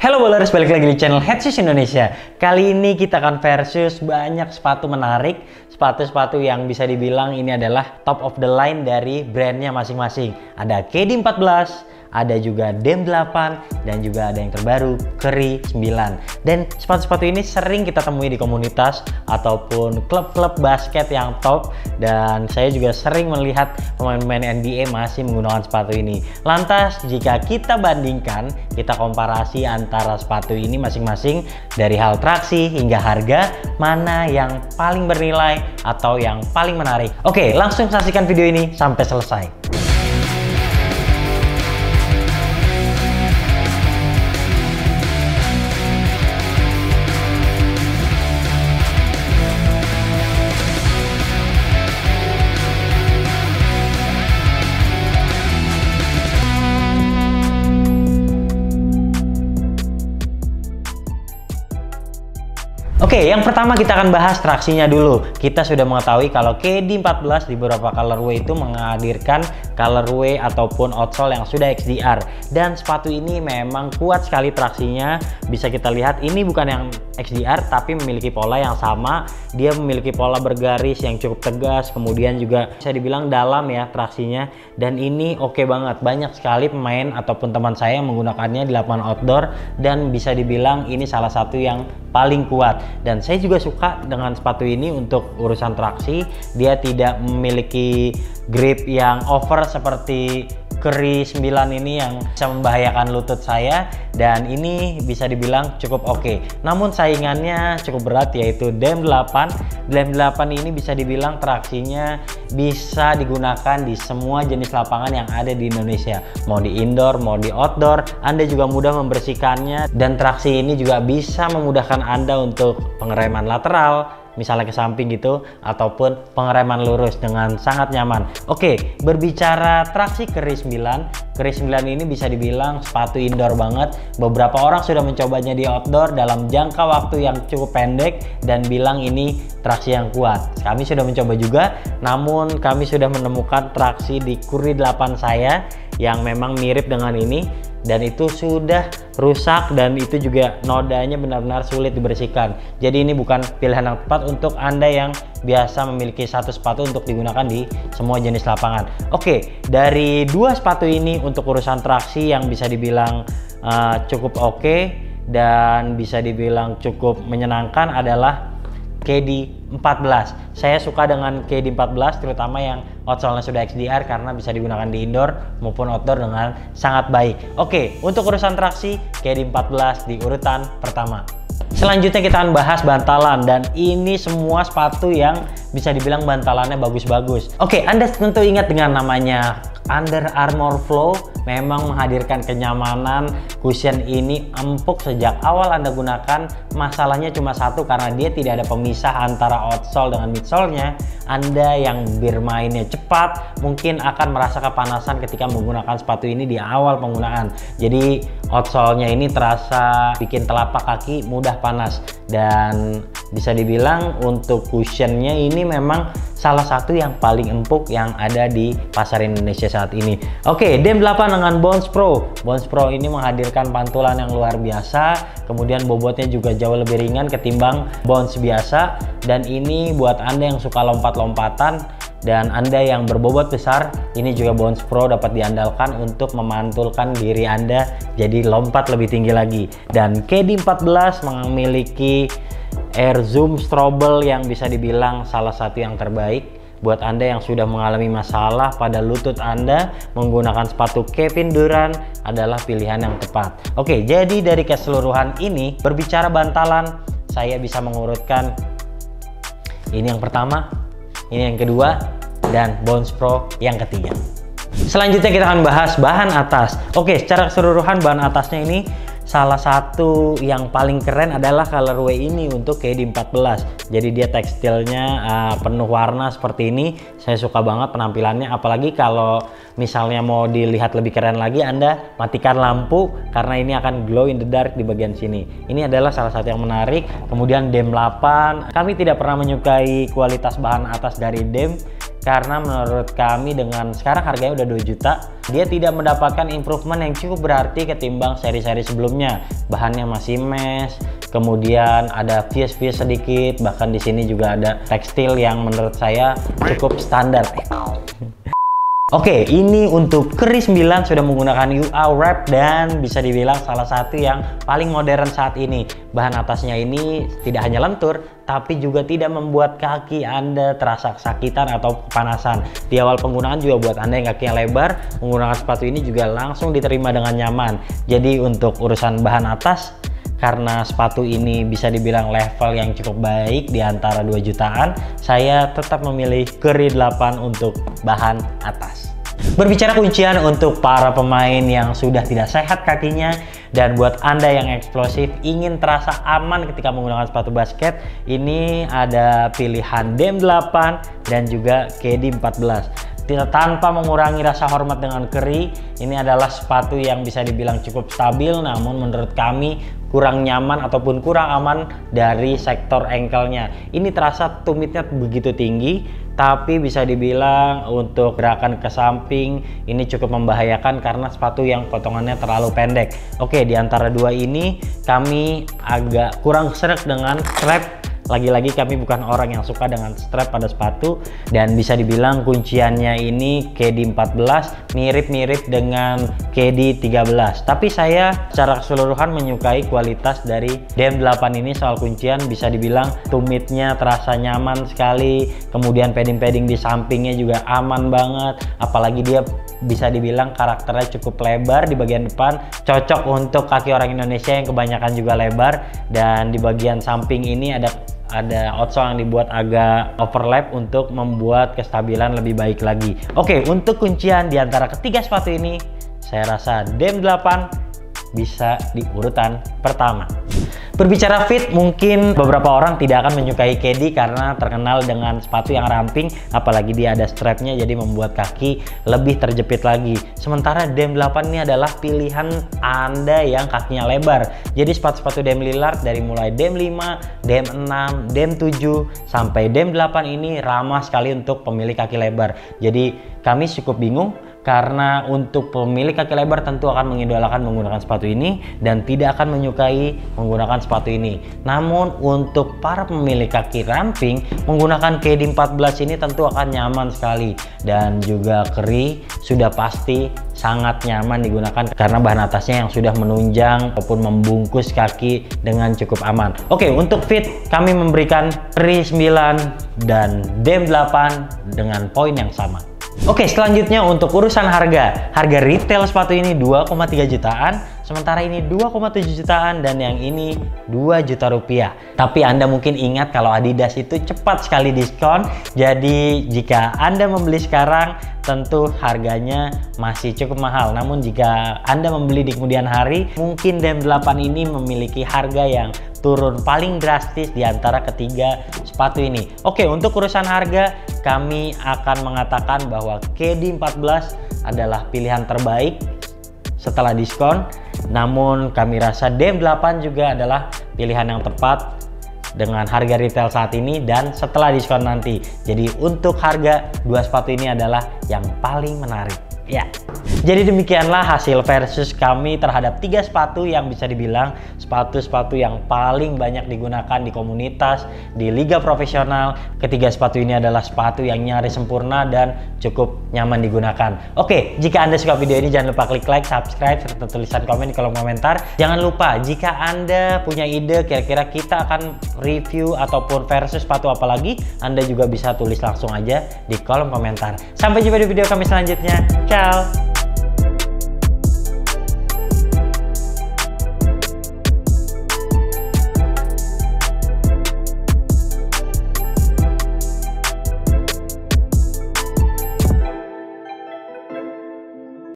Halo bowlers, balik lagi di channel Headshoes Indonesia. Kali ini kita akan versus banyak sepatu menarik, sepatu-sepatu yang bisa dibilang ini adalah top of the line dari brandnya masing-masing. Ada KD14, ada juga DEM8, dan juga ada yang terbaru Curry 9. Dan sepatu-sepatu ini sering kita temui di komunitas ataupun klub-klub basket yang top, dan saya juga sering melihat pemain-pemain NBA masih menggunakan sepatu ini. Lantas jika kita bandingkan, kita komparasi antara sepatu ini masing-masing dari hal traksi hingga harga, mana yang paling bernilai atau yang paling menarik. Oke, langsung saksikan video ini sampai selesai. Oke, yang pertama kita akan bahas traksinya dulu. Kita sudah mengetahui kalau KD14 di beberapa colorway itu menghadirkan colorway ataupun outsole yang sudah XDR. Dan sepatu ini memang kuat sekali traksinya. Bisa kita lihat ini bukan yang XDR tapi memiliki pola yang sama. Dia memiliki pola bergaris yang cukup tegas. Kemudian juga bisa dibilang dalam ya traksinya. Dan ini oke banget. Banyak sekali pemain ataupun teman saya yang menggunakannya di lapangan outdoor. Dan bisa dibilang ini salah satu yang paling kuat. Dan saya juga suka dengan sepatu ini untuk urusan traksi. Dia tidak memiliki grip yang over seperti Curry 9 ini yang bisa membahayakan lutut saya, dan ini bisa dibilang cukup oke. Namun saingannya cukup berat, yaitu DEM8. DEM8 ini bisa dibilang traksinya bisa digunakan di semua jenis lapangan yang ada di Indonesia. Mau di indoor, mau di outdoor, Anda juga mudah membersihkannya, dan traksi ini juga bisa memudahkan Anda untuk pengereman lateral, misalnya ke samping gitu, ataupun pengereman lurus dengan sangat nyaman. Oke, berbicara traksi Curry 9, Curry 9 ini bisa dibilang sepatu indoor banget. Beberapa orang sudah mencobanya di outdoor dalam jangka waktu yang cukup pendek dan bilang ini traksi yang kuat. Kami sudah mencoba juga, namun kami sudah menemukan traksi di Curry 8 saya yang memang mirip dengan ini, dan itu sudah rusak, dan itu juga nodanya benar-benar sulit dibersihkan. Jadi ini bukan pilihan yang tepat untuk Anda yang biasa memiliki satu sepatu untuk digunakan di semua jenis lapangan. Oke, dari dua sepatu ini untuk urusan traksi yang bisa dibilang cukup oke dan bisa dibilang cukup menyenangkan adalah KD14. Saya suka dengan KD14 terutama yang outsole-nya sudah XDR karena bisa digunakan di indoor maupun outdoor dengan sangat baik. Oke, untuk urusan traksi KD14 di urutan pertama. Selanjutnya kita akan bahas bantalan, dan ini semua sepatu yang bisa dibilang bantalannya bagus-bagus. Oke, Anda tentu ingat dengan namanya Under Armour Flow. Memang menghadirkan kenyamanan. Cushion ini empuk sejak awal Anda gunakan. Masalahnya cuma satu, karena dia tidak ada pemisah antara outsole dengan midsole-nya. Anda yang bermainnya cepat mungkin akan merasa kepanasan ketika menggunakan sepatu ini di awal penggunaan. Jadi outsole-nya ini terasa bikin telapak kaki mudah panas, dan bisa dibilang untuk cushionnya ini memang salah satu yang paling empuk yang ada di pasar Indonesia saat ini. Oke, DEM8 dengan Bounce Pro. Bounce Pro ini menghadirkan pantulan yang luar biasa, kemudian bobotnya juga jauh lebih ringan ketimbang Bounce biasa, dan ini buat Anda yang suka lompat-lompatan dan Anda yang berbobot besar, ini juga Bounce Pro dapat diandalkan untuk memantulkan diri Anda jadi lompat lebih tinggi lagi. Dan KD14 memiliki Air Zoom Strobel yang bisa dibilang salah satu yang terbaik. Buat Anda yang sudah mengalami masalah pada lutut Anda, menggunakan sepatu Kevin Durant adalah pilihan yang tepat. Oke, jadi dari keseluruhan ini, berbicara bantalan, saya bisa mengurutkan ini yang pertama, ini yang kedua, dan Bounce Pro yang ketiga. Selanjutnya kita akan bahas bahan atas. Oke, secara keseluruhan bahan atasnya ini salah satu yang paling keren adalah colorway ini untuk KD14. Jadi dia tekstilnya penuh warna seperti ini. Saya suka banget penampilannya, apalagi kalau misalnya mau dilihat lebih keren lagi, Anda matikan lampu karena ini akan glow in the dark di bagian sini. Ini adalah salah satu yang menarik. Kemudian DEM8, kami tidak pernah menyukai kualitas bahan atas dari DEM karena menurut kami dengan sekarang harganya udah 2 juta, dia tidak mendapatkan improvement yang cukup berarti ketimbang seri-seri sebelumnya. Bahannya masih mesh, kemudian ada fuse-fuse sedikit, bahkan di sini juga ada tekstil yang menurut saya cukup standar. Oke, ini untuk Keri 9 sudah menggunakan UA wrap dan bisa dibilang salah satu yang paling modern saat ini. Bahan atasnya ini tidak hanya lentur, tapi juga tidak membuat kaki Anda terasa kesakitan atau kepanasan. Di awal penggunaan juga buat Anda yang kakinya lebar, menggunakan sepatu ini juga langsung diterima dengan nyaman. Jadi untuk urusan bahan atas, karena sepatu ini bisa dibilang level yang cukup baik di antara 2 jutaan, saya tetap memilih Keri 8 untuk bahan atas. Berbicara kuncian untuk para pemain yang sudah tidak sehat kakinya, dan buat Anda yang eksplosif ingin terasa aman ketika menggunakan sepatu basket, ini ada pilihan DEM 8 dan juga KD 14. Tanpa mengurangi rasa hormat dengan Keri, ini adalah sepatu yang bisa dibilang cukup stabil, namun menurut kami kurang nyaman ataupun kurang aman dari sektor ankle-nya. Ini terasa tumitnya begitu tinggi, tapi bisa dibilang untuk gerakan ke samping ini cukup membahayakan karena sepatu yang potongannya terlalu pendek. Oke, di antara dua ini kami agak kurang sreg dengan strap. Lagi-lagi kami bukan orang yang suka dengan strap pada sepatu, dan bisa dibilang kunciannya ini KD 14 mirip-mirip dengan KD 13. Tapi saya secara keseluruhan menyukai kualitas dari DEM 8 ini. Soal kuncian bisa dibilang tumitnya terasa nyaman sekali, kemudian padding-padding di sampingnya juga aman banget, apalagi dia bisa dibilang karakternya cukup lebar di bagian depan, cocok untuk kaki orang Indonesia yang kebanyakan juga lebar. Dan di bagian samping ini ada outsole yang dibuat agak overlap untuk membuat kestabilan lebih baik lagi. Oke, untuk kuncian di antara ketiga sepatu ini, saya rasa DEM 8 bisa di urutan pertama. Berbicara fit, mungkin beberapa orang tidak akan menyukai KD karena terkenal dengan sepatu yang ramping, apalagi dia ada strapnya jadi membuat kaki lebih terjepit lagi. Sementara DEM 8 ini adalah pilihan Anda yang kakinya lebar. Jadi sepatu-sepatu DEM Lillard dari mulai DEM 5, DEM 6, DEM 7 sampai DEM 8 ini ramah sekali untuk pemilik kaki lebar. Jadi kami cukup bingung karena untuk pemilik kaki lebar tentu akan mengidolakan menggunakan sepatu ini dan tidak akan menyukai menggunakan sepatu ini. Namun untuk para pemilik kaki ramping, menggunakan KD 14 ini tentu akan nyaman sekali, dan juga Keri sudah pasti sangat nyaman digunakan karena bahan atasnya yang sudah menunjang ataupun membungkus kaki dengan cukup aman. Oke, untuk fit kami memberikan Keri 9 dan DEM 8 dengan poin yang sama. Oke, selanjutnya untuk urusan harga. Harga retail sepatu ini 2,3 jutaan, sementara ini 2,7 jutaan, dan yang ini 2 juta rupiah. Tapi Anda mungkin ingat kalau Adidas itu cepat sekali diskon. Jadi jika Anda membeli sekarang tentu harganya masih cukup mahal. Namun jika Anda membeli di kemudian hari, mungkin DEM 8 ini memiliki harga yang turun paling drastis di antara ketiga sepatu ini. Oke, untuk urusan harga kami akan mengatakan bahwa KD 14 adalah pilihan terbaik setelah diskon. Namun kami rasa DEM 8 juga adalah pilihan yang tepat dengan harga retail saat ini dan setelah diskon nanti. Jadi untuk harga dua sepatu ini adalah yang paling menarik. Ya, jadi demikianlah hasil versus kami terhadap tiga sepatu yang bisa dibilang sepatu-sepatu yang paling banyak digunakan di komunitas, di liga profesional. Ketiga sepatu ini adalah sepatu yang nyaris sempurna dan cukup nyaman digunakan. Oke, jika Anda suka video ini jangan lupa klik like, subscribe, serta tulisan komen di kolom komentar. Jangan lupa jika Anda punya ide kira-kira kita akan review ataupun versus sepatu apa lagi, Anda juga bisa tulis langsung aja di kolom komentar. Sampai jumpa di video kami selanjutnya. Ciao!